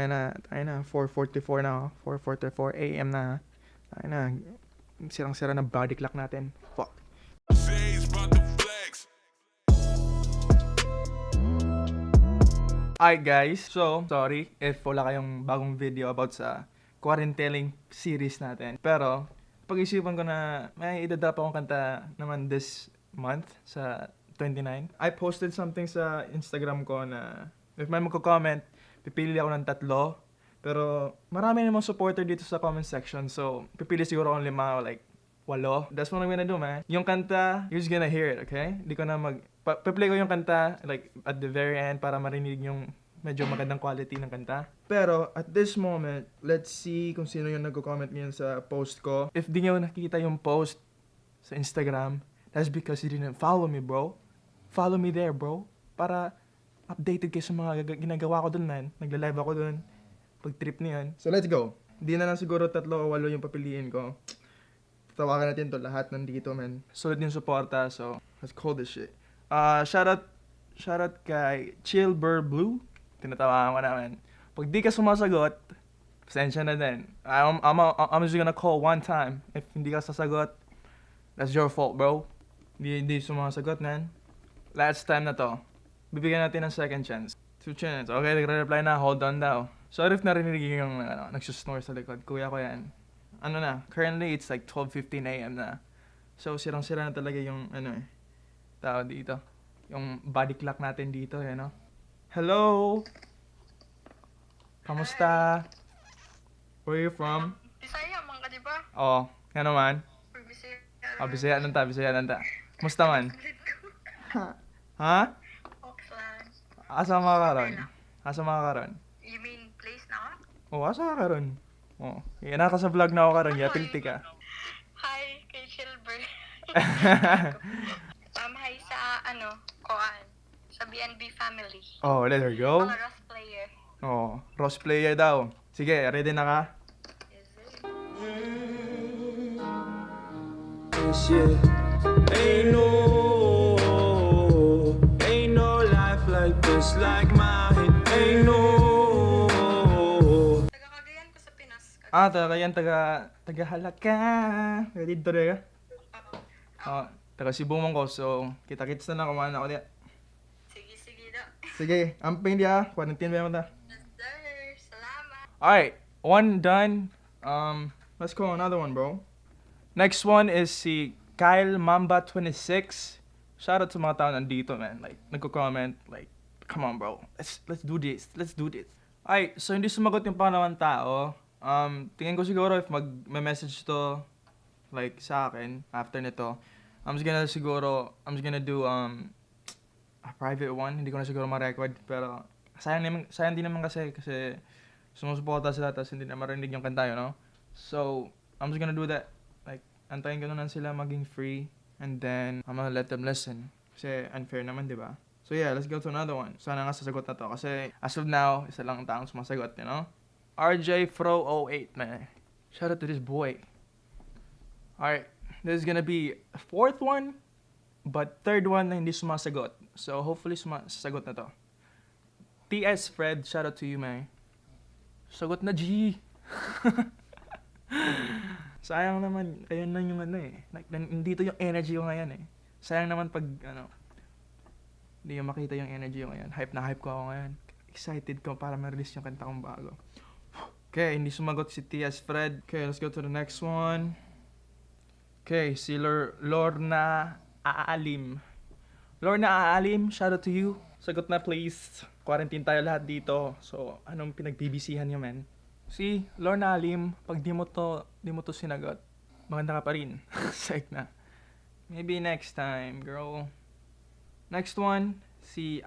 tayo na, 4:44 na, 4:44 AM na. Tayo na, sirang-sira na body clock natin. Fuck. Hi guys, so sorry if wala kayong bagong video about sa quarantining series natin. Pero pag-isipan ko na may idadrop akong kanta naman this month sa 29. I posted something sa Instagram ko na if may magko-comment, pipili ako ng 3. Pero marami namang supporter dito sa comment section, so pipili siguro akong 5 o like 8. That's what I'm gonna do, man. Yung kanta, you're just gonna hear it, okay? Hindi ko na pa-play ko yung kanta like at the very end para marinig yung medyo magandang quality ng kanta. Pero at this moment, let's see kung sino yung nagko-comment ngayon sa post ko. If di nyo nakikita yung post sa Instagram, that's because you didn't follow me, bro. Follow me there, bro. Para updated kayo sa mga ginagawa ko dun, man. Nagla-live ako dun. Pag trip niyan. So let's go. Hindi na lang siguro 3 o 8 yung papiliin ko. Tawagan natin to lahat nandito, man. Solid yung suporta, so let's call this shit. Shoutout kay Chillbur Blue. Tinatawagan ko naman. Pag di ka sumasagot, pasensya na din. I'm just gonna call one time. If hindi ka sasagot, that's your fault, bro. Hindi sumasagot, man. Last time na to. Bibigyan natin ng second chance. 2 chance. Okay, nagre-reply na. Hold on daw. Sorry if narinig yung nagsusnore sa likod. Kuya ko yan. Ano na, currently it's like 12:15 AM na. So sirang-sira na talaga yung tao dito. Yung body clock natin dito, you know. Hello. Kamusta? Where are you from? Bisaya man ka, di ba? Oh, nga naman. Bisaya. Bisaya nanta. Kamusta man? Ha? Oxland. Asa mga karon? You mean place na? Oh, asa ka karon? Oh, yan ka sa vlog na ako karon, yapilti ka. Hi, kay Chilber. Hi sa, Koan. Sa BNB family. Oh, let her go. Mga Ross player. Oh, Ross player daw. Sige, ready na ka? Yes, sir. Shit. Ain't no life like this like mine. Ain't no. Taga-Cagayan ko sa Pinas. Taga Halaka. Ready to rin ka? Oh, taga Cebu man ko, so kita-kits na kumain ako diya. Sige daw. Sige, amping dia, quarantine ba mo ta? Yes, sir. Salamat. Alright, one done. Let's call another one, bro. Next one is si Kyle Mamba 26. Shout out to mga tao nandito, man. Like, nagko-comment, like, come on, bro. Let's do this. Alright, so hindi sumagot yung pangalawang tao. Tingin ko siguro if mag-message to, like, sa akin, after nito, I'm just gonna do, a private one. Hindi ko na siguro ma-record, pero sayang din naman kasi sumusuporta sila, tapos hindi na marinig yung kanta, you know? So, I'm just gonna do that. Like, antayin ko na sila maging free, and then, I'm gonna let them listen. Kasi unfair naman, di ba? So yeah, let's go to another one. Sana nga sasagot na to, kasi as of now, isa lang taong sumasagot, you know? RJ Fro 08, man. Shout out to this boy. Alright, this is gonna be a 4th one, but 3rd one na hindi sumasagot. So hopefully sasagot na to. TS Fred, shout out to you, man. Sagot na, G. Sayang naman, kayo na yung like, nandito yung energy ko ngayon eh. Sayang naman pag, hindi yung makita yung energy ko ngayon. Hype na hype ko ako ngayon. Excited ko para ma-release yung kanta kong bago. Okay, hindi sumagot si T.S. Fred. Okay, let's go to the next one. Okay, si Lorna Aalim. Lorna Aalim, shout out to you. Sagot na please. Quarantine tayo lahat dito. So, anong pinagbibisihan niyo, man? Si Lorna Aalim, pag di mo to sinagot, maganda ka pa rin. Psych na. Maybe next time, girl. Next one, si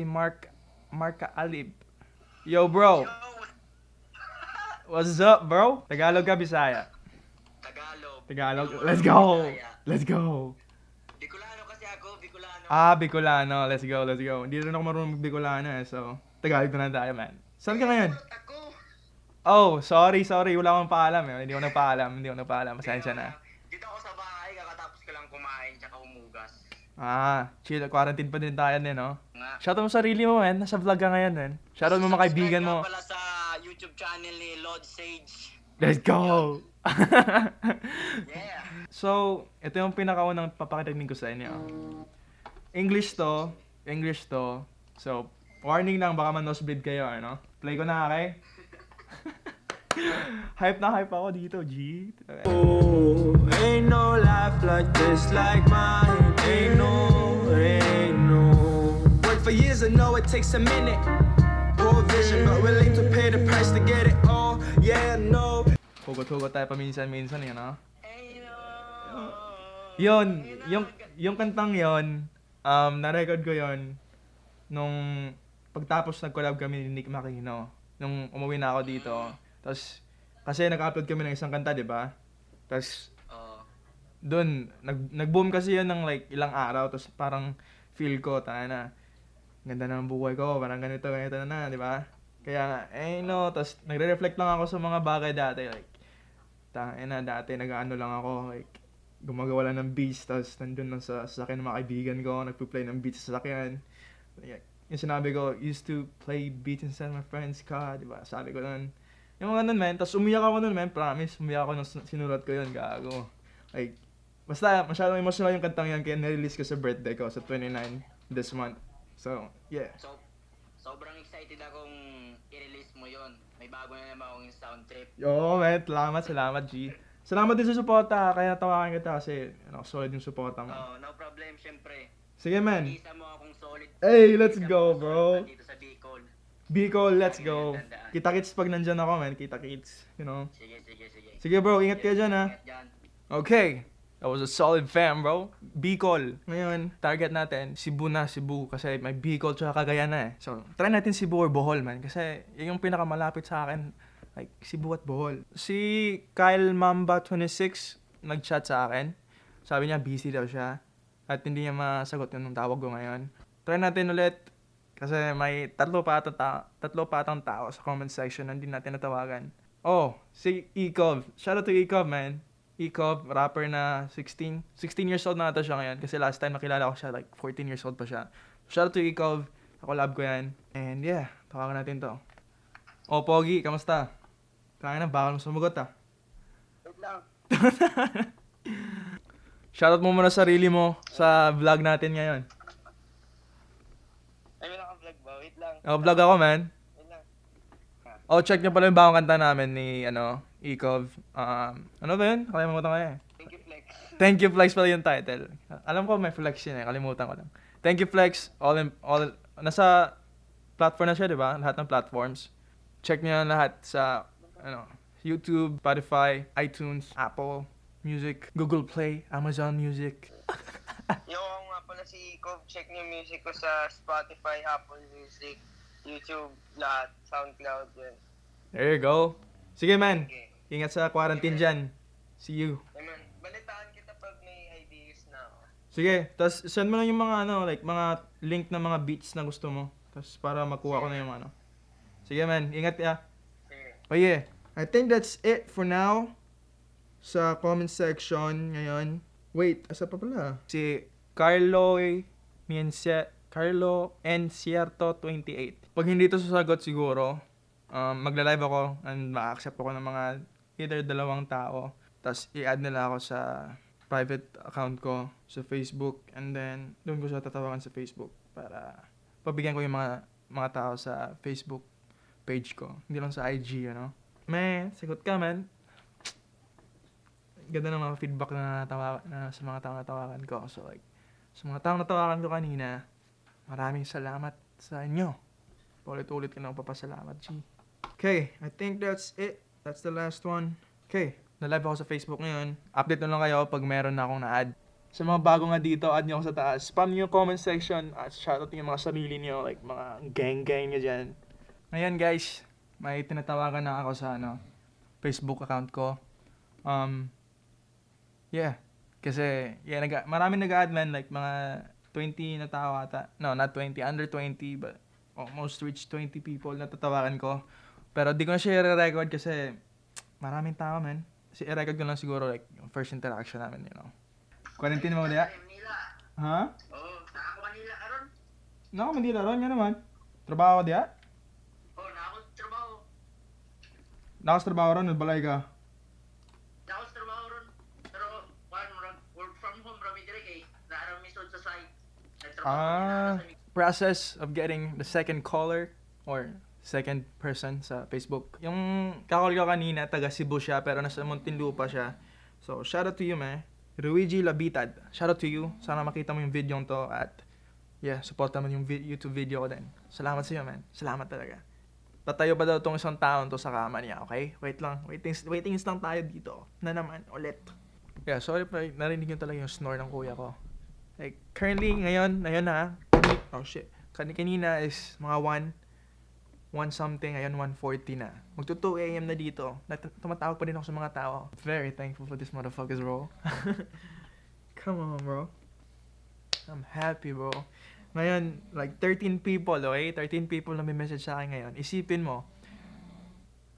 Marka Alib. Yo, bro. What's up, bro? Tagalog ka, Bisaya? Tagalog. Let's go. Bicolano kasi ako, Bicolano. Bicolano. Let's go. Hindi rin ako marunong mag-Bicolano eh, so Tagalog na tayo, man. Saan ka ngayon? Oh, sorry. Wala akong paalam eh. Hindi ko nagpaalam. Pasensya na. Dito ako sa bahay, kakatapos ko lang kumain tsaka umugas. Chill. Quarantine pa din tayo no? Nga. Shoutout mo sarili mo, man. Nasa vlog ka ngayon, man. Shoutout mo mga kaibigan mo. Subscribe nga pala sa YouTube channel ni Lord Sage. Let's go! Yeah. So, ito yung pinakaunang papakitinig ko sa inyo. English to. So, warning lang, baka man-nosebleed kayo, ano? Play ko na, okay? Hype na hype ako dito, G. Okay. Oh, ain't no life like this like mine. Ain't no. Work for years, I know it takes a minute. Poor vision, but willing to pay the price to get it all. Yeah, no. Hugot-hugot tayo paminsan-minsan, yun, no? Hey, Yun, yung kantang yon, na-record ko yon nung pagtapos nag-collab kami ni Nick Makino. Nung umuwi na ako dito. Tapos, kasi nag-upload kami ng isang kanta, di ba? Tapos, dun, nag-boom kasi yun ng like ilang araw. Tapos parang feel ko, tayo na, ganda na ng buhay ko, parang ganito na, di ba? Kaya, no, tapos nagre-reflect lang ako sa mga bagay dati. Like, dati nag-ano lang ako, like, gumagawa lang ng beats, tapos nandun lang sa sasakyan ng mga kaibigan ko, nagpo-play ng beats sa sasakyan. Like, yung sinabi ko, used to play beats inside my friend's car, di ba? Sabi ko nun, yung mga nun, man. Tapos umiyak ako nun, man, promise, umiyak ako nung sinulat ko yun, gago. Like, basta, masyadong emotional yung kantang yan, kaya nirelease ko sa birthday ko, sa 29 this month. So, yeah. So, sobrang excited akong i-release mo yon. May bago na naman akong sound trip. Oo, man, salamat, G. Salamat din sa suporta, kaya tawakan kita kasi, solid yung suporta mo. No problem, syempre. Sige, man. Isa mo akong solid. Hey, let's isa go, mo akong bro. solid Dito sa Bicol. Bicol, let's go. Kita-kits pag nandyan ako, man. Kita-kits, Sige. Sige, bro, ingat kayo dyan, ha. Ingat dyan. Okay. That was a solid fam, bro. Bicol. Ngayon, target natin, Cebu kasi may Bicol tsaka Cagayan na eh. So, try natin Cebu or Bohol, man. Kasi yun yung pinakamalapit sa akin. Like, Cebu at Bohol. Si Kyle Mamba 26 nag-chat sa akin. Sabi niya, busy daw siya. At hindi niya masagot yung tawag ko ngayon. Try natin ulit. Kasi may tatlo pa atang tao sa comment section na hindi natin natawagan. Oh, si Ecov. Shoutout to Ecov, man. Ecov, rapper na 16 years old na ata siya ngayon. Kasi last time nakilala ko siya, like 14 years old pa siya. Shoutout to Ecov. Collab ko yan. And yeah, tawagan natin to. Oh, Pogi, kamusta? Kaya na, bakal mo sumagot ah. Wait lang. Shoutout mo muna sarili mo sa vlog natin ngayon. Ay, wala kang vlog ba? Wait lang. Vlog ako, man. Wait lang. Oh, check nyo pala yung bagong kanta namin ni, Ecov. Ano ba yun? Kalimutan ko eh. Thank you, Flex. Thank you, Flex pala yung title. Alam ko may Flex yun eh. Kalimutan ko lang. Thank you, Flex. Nasa platform na siya, di ba? Lahat ng platforms. Check nyo lahat sa, YouTube, Spotify, iTunes, Apple Music, Google Play, Amazon Music. Yung nga pala si Cove, check niyo music ko sa Spotify, Apple Music, YouTube, lahat, SoundCloud, yun. There you go. Sige, man. Okay. Ingat sa quarantine dyan. See you. Amen. Balitaan kita pag may ideas na ako. Sige, tas send mo lang yung mga mga link na mga beats na gusto mo. Tas para makuha ko na yung Sige, man. Ingat ya. Sige. Oh yeah. I think that's it for now. Sa comment section ngayon. Wait, asa pa pala? Si Carlo Encierto 28. Pag hindi to sasagot siguro, magla-live ako and ma-accept ako ng mga either dalawang tao. Tapos i-add nila ako sa private account ko sa Facebook and then doon ko siya tatawagan sa Facebook para pabigyan ko yung mga tao sa Facebook page ko. Hindi lang sa IG, Man, sagot ka, man. Ganda ng mga feedback na sa mga tao na tawagan ko. So like, sa mga tao na tawagan ko kanina, maraming salamat sa inyo. Paulit-ulit ko na papasalamat, G. Okay, I think that's it. That's the last one. Okay, na-live ako sa Facebook ngayon. Update na lang kayo pag meron na akong na-add. Sa mga bago nga dito, add nyo ako sa taas. Spam nyo yung comment section at shoutout yung mga sarili nyo, like mga gang-gang nyo dyan. Ngayon guys, may tinatawagan na ako sa Facebook account ko. Yeah. Kasi, maraming nag-add, man, like mga 20 na tao ata. No, not 20, under 20, but almost reached 20 people na tatawagan ko. Pero di ko na siya i-record kasi maraming tao, man. Kasi i-record ko lang siguro like yung first interaction namin, Quarantine mo ulit? Manila. Ha? Oo, naka-Manila ka ron? Manila ron, nga naman. Trabaho ko diya? Oo, naka-trabaho. Nakas trabaho ron, balay ka. Ako sa trabaho ron. Pero, work from home, rami dire kay naarang misod sa site. Process of getting the second caller or second person sa Facebook. Yung kakall ko kanina, taga Cebu siya, pero nasa Muntinlupa siya. So, shout out to you, man. Luigi Labitad, shout out to you. Sana makita mo yung video to at yeah, support naman yung YouTube video ko din. Salamat sa iyo, man. Salamat talaga. Tatayo pa daw tong isang taon to sa kama niya, okay? Wait lang. Waitings lang tayo dito. Na naman, ulit. Yeah, sorry pa. Narinig nyo talaga yung snore ng kuya ko. Like, currently, ngayon na. Oh, shit. Kanina is mga 1 something. Ngayon, 1:40 na. Magto 2 a.m. na dito. Tumatawag pa din ako sa mga tao. Very thankful for this motherfuckers, bro. Come on, bro. I'm happy, bro. Ngayon, like 13 people, okay? 13 people na may message sa akin ngayon. Isipin mo,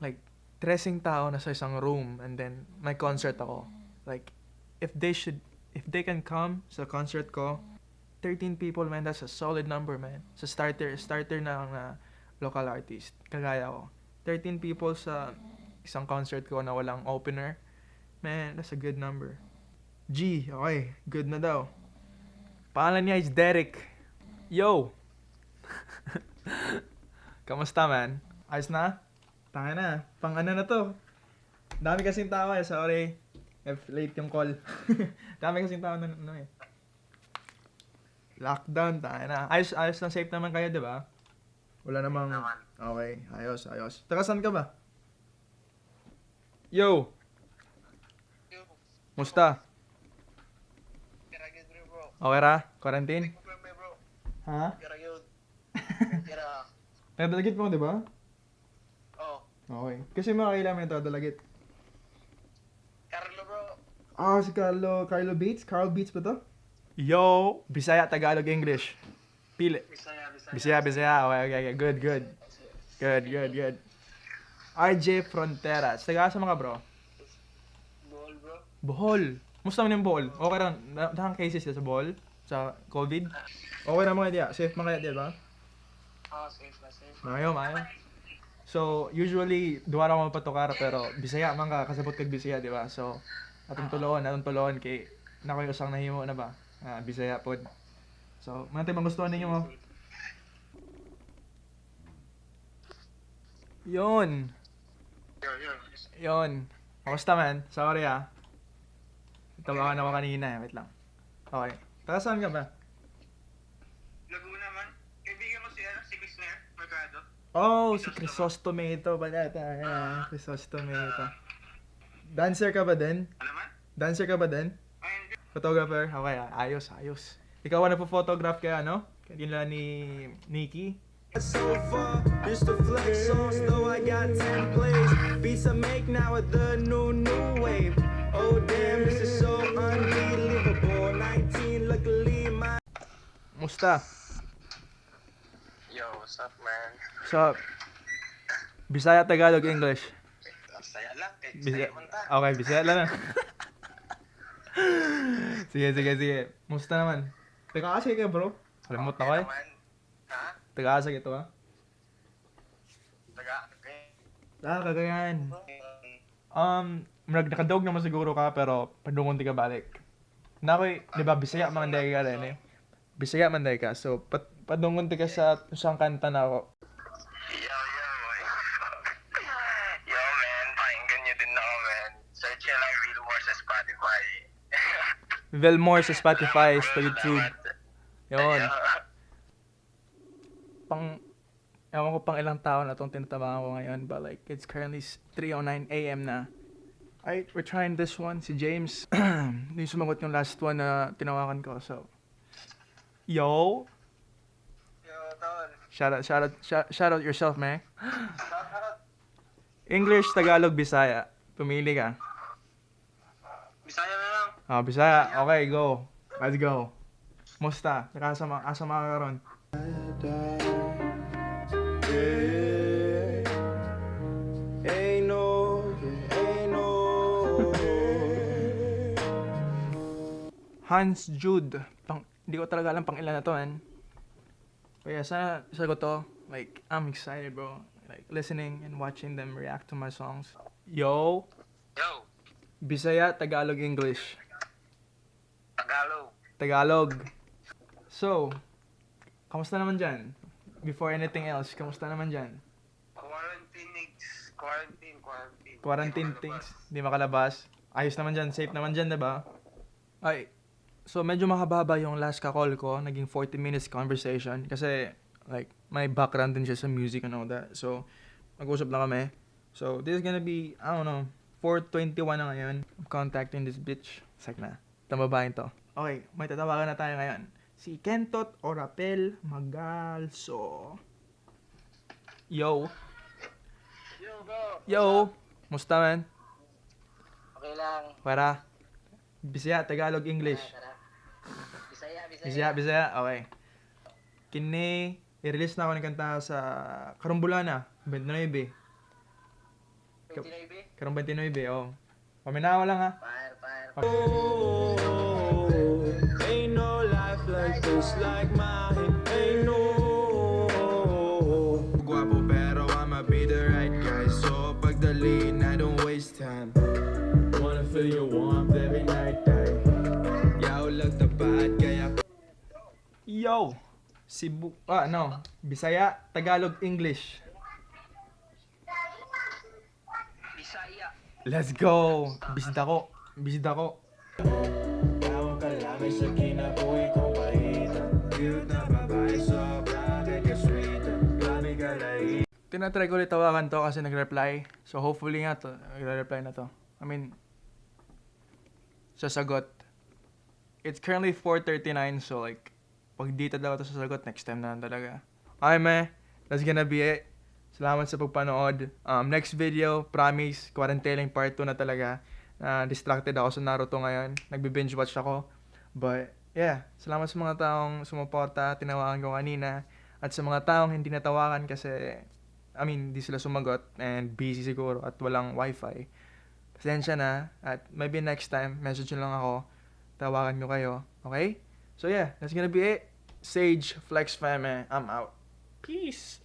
like, 13 tao na sa isang room and then may concert ako. Like, if they can come sa concert ko, 13 people, man, that's a solid number, man. Sa starter na local artist, kagaya ko. 13 people sa isang concert ko na walang opener. Man, that's a good number. G, okay, good na daw. Pangalan niya is Derek. Yo! Kamusta, man? Ayos na? Tanga na. Pang ano na to? Dami kasing tao eh. Sorry. If late yung call. Dami kasing tao na eh. Lockdown, tanga na. Ayos lang, safe naman kayo, di ba? Wala namang... Okay, ayos. Taga saan ka ba? Yo! Musta? Okay ra? Quarantine? Ha? Nadalagit mo, di ba? Oo. Okay. Kasi mga kailangan ito, dalagit. Carlo, bro. Si Carlo Beats? Carl Beats ba to? Yo! Bisaya, Tagalog, English. Pili. Bisaya. Okay. Good. RJ Fronteras. Taga sa mga bro? Bohol, bro. Bohol. Musta naman yung Bohol? Okay lang. Nakang cases sa Bohol? Sa COVID? Okay na mga diya. Safe mga diya, ba? Safe. Mayo. So, usually, duwa lang ako mapatukar, pero Bisaya man ka, kasabot kag Bisaya, di ba? So, atong tulungan kay nakoy usang nahimo na ba? Bisaya pod. So, mga tayo magustuhan ninyo mo. Yon. Kamusta, man? Sorry, Tawagan ako kanina, wait lang. Okay. Taga saan ka ba? Laguna man. Kaibigan mo si Kisner, Mercado. Oh, si Crisostomato pala. Crisostomato. Dancer ka ba din? Ano man? Dancer ka ba din? Ayun, Photographer? Okay, ayos. Ikaw ang nagpo-photograph kaya, no? Kanila ni Nikki. So far, used to flex songs, though I got 10 plays. Beats I make now with the new wave. Oh damn, this is so unbelievable. 19, luckily my... Musta? Yo, what's up, man? So, Bisaya, Tagalog, English. Saya lang. Bisaya. Okay, Bisaya lang. Sige. Musta naman? Taga-asa ka, bro? Alimot na ko eh. Ha? Taga-asa ito, ha? Okay. Kagayan. Nakadog naman siguro ka, pero padungon di ka balik. Nakoy, di ba, Bisaya manday ka rin eh. Bisaya manday ka, so padungon di ka sa isang kanta na ako. Yo, man. Pakinggan nyo din ako, man. Search nyo lang Vilmore sa Spotify. Vilmore sa Spotify, sa YouTube. Yun. Ewan ko pang ilang tao na itong tinatabangan ko ngayon, but like, it's currently 3:09 a.m. na. Alright, we're trying this one. Si James, hindi sumagot yung last one na tinawakan ko, so. Yo! Yo, Ton. Shout out yourself, man. English, Tagalog, Bisaya. Pumili ka. Bisaya na lang. Bisaya. Okay, go. Let's go. Musta? Asa makakaroon? Ain't no. Hans Jude. Hindi ko talaga alam pang ilan na to, man. Kaya sana sagot to. Like, I'm excited, bro. like listening and watching them react to my songs. Yo, Yo, Bisaya, Tagalog, English. Tagalog. Tagalog. So, kamusta naman dyan? Before anything else, kamusta naman dyan? Quarantine things, di makalabas. Ayos naman dyan, safe naman dyan, diba? Ay, so medyo mahaba yung last ka-call ko, naging 40 minutes conversation kasi like may background din siya sa music and all that. So, mag-usap lang kami. So, this is gonna be, I don't know, 4:21 na ngayon. I'm contacting this bitch. Sak na. Tamabahin to. Okay, may tatawagan na tayo ngayon. Si Kentot Orapel Magalso. Yo. Yo, bro. Yo. Musta man? Okay lang. Para. Bisaya, Tagalog, English. Tara. Bisaya. Bisaya. Okay. Kini, i-release na ako ng kanta sa Karumbulana, 29. 29. Karong 29, oh. Paminawa lang ha. Fire. Oh, ain't no life like this like mine. Ain't no guapo pero I'ma be the right guy. So pagdalin, I don't waste time. Wanna feel your warmth every night. Yaw lang tapat kaya Yo! Bisaya, Tagalog, English. Bisaya. Let's go! Bisda ko. tawag ka lamang sa kinabuhi kong pahita. Cute na babae, sobra mega sweet. Grabe ka lahi. Tinatry ko ulit tawagan to kasi nag-reply. So hopefully nga to, nag-reply na to. I mean, sasagot. It's currently 4:39, so like, pag di talaga to sasagot, next time na lang talaga. Okay, me. That's gonna be it. Salamat sa pagpanood. Next video, promise, quarantining part 2 na talaga. Distracted ako sa Naruto ngayon. Nagbe-binge watch ako. But, yeah. Salamat sa mga taong sumuporta. Tinawagan ko kanina. At sa mga taong hindi natawagan kasi, di sila sumagot. And busy siguro at walang wifi. Pasensya na. At maybe next time, message nyo lang ako. Tawagan ko kayo. Okay? So yeah, that's gonna be it. Sage, Flex Fam, I'm out. Peace.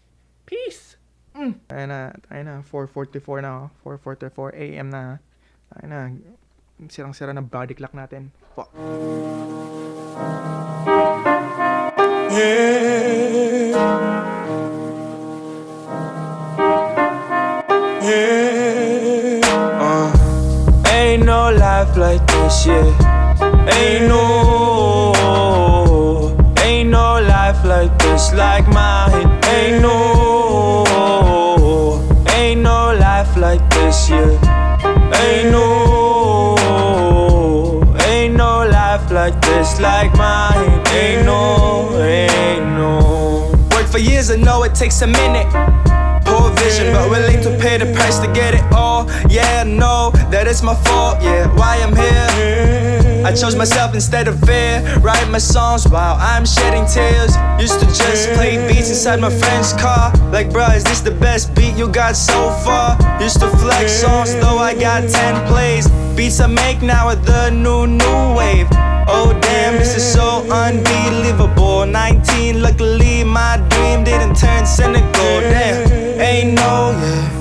Ayun na, 4:44 na ako. 4:44 AM na. Ayun na, sirang-sira na body clock natin. Fuck. Ain't no life like this, yeah. Ain't no life like this like mine. Ain't no life like this, yeah. Ain't no life like this like mine. Ain't no. Worked for years, I know it takes a minute. Poor vision, but willing to pay the price to get it all. Yeah, I know that it's my fault, yeah, why I'm here. I chose myself instead of fear. Write my songs while I'm shedding tears. Used to just play beats inside my friend's car. Like, bruh, is this the best beat you got so far? Used to flex songs, though I got 10 plays. Beats I make now are the new wave. Oh damn, this is so unbelievable. 19, luckily my dream didn't turn cynical. Damn, ain't no, yeah.